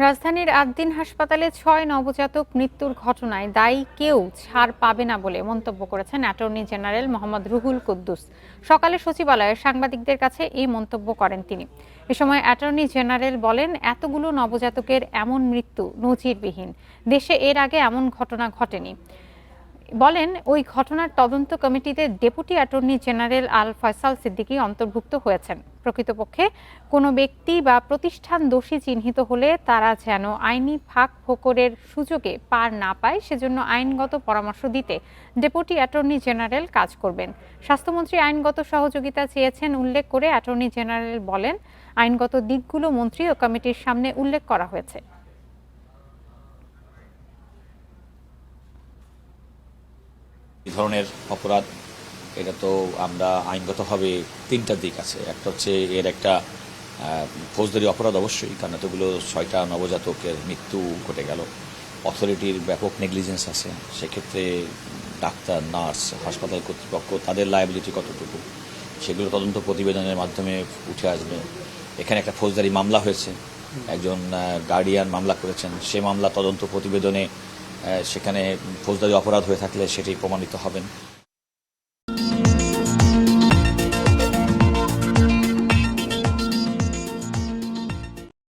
রাজধানীর আদ্দিন হাসপাতালে ৬ নবজাতক মৃত্যুর ঘটনায় দায়ী কেউ ছাড় পাবে না বলে মন্তব্য করেছেন অ্যাটর্নি জেনারেল মোহাম্মদ রুহুল কুদ্দুস। সকালে সচিবালয়ে সাংবাদিকদের কাছে এই মন্তব্য করেন তিনি। এ সময় অ্যাটর্নি জেনারেল বলেন, এতগুলো নবজাতকের এমন মৃত্যু নজিরবিহীন। দেশে এর আগে এমন ঘটনা ঘটেনি। বলেন, ওই ঘটনার তদন্ত কমিটিতে ডেপুটি অ্যাটর্নি জেনারেল আল ফয়সাল সিদ্দিকী অন্তর্ভুক্ত হয়েছেন। প্রকৃতপক্ষে কোনো ব্যক্তি বা প্রতিষ্ঠান দোষী চিহ্নিত হলে তারা যেন আইনি ফাঁক ফোকরের সুযোগে পার না পায়, সেজন্য আইনগত পরামর্শ দিতে ডেপুটি অ্যাটর্নি জেনারেল কাজ করবেন। স্বাস্থ্যমন্ত্রী আইনগত সহযোগিতা চেয়েছেন উল্লেখ করে অ্যাটর্নি জেনারেল বলেন, আইনগত দিকগুলো মন্ত্রী ও কমিটির সামনে উল্লেখ করা হয়েছে। এই ধরনের অপরাধ, এটা তো আমরা আইনগতভাবে তিনটা দিক আছে। একটা হচ্ছে এর একটা ফৌজদারি অপরাধ অবশ্যই, কারণ এতগুলো 6টা নবজাতকের মৃত্যু ঘটে গেল। অথরিটির ব্যাপক নেগলিজেন্স আছে, সেক্ষেত্রে ডাক্তার, নার্স, হাসপাতাল কর্তৃপক্ষ তাদের লায়াবিলিটি কতটুকু, সেগুলো তদন্ত প্রতিবেদনের মাধ্যমে উঠে আসবে। এখানে একটা ফৌজদারি মামলা হয়েছে, একজন গার্ডিয়ান মামলা করেছেন, সে মামলা তদন্ত প্রতিবেদনে সেখানে ফৌজদারি অপরাধ হয়ে থাকলে সেটি প্রমাণিত হবেন।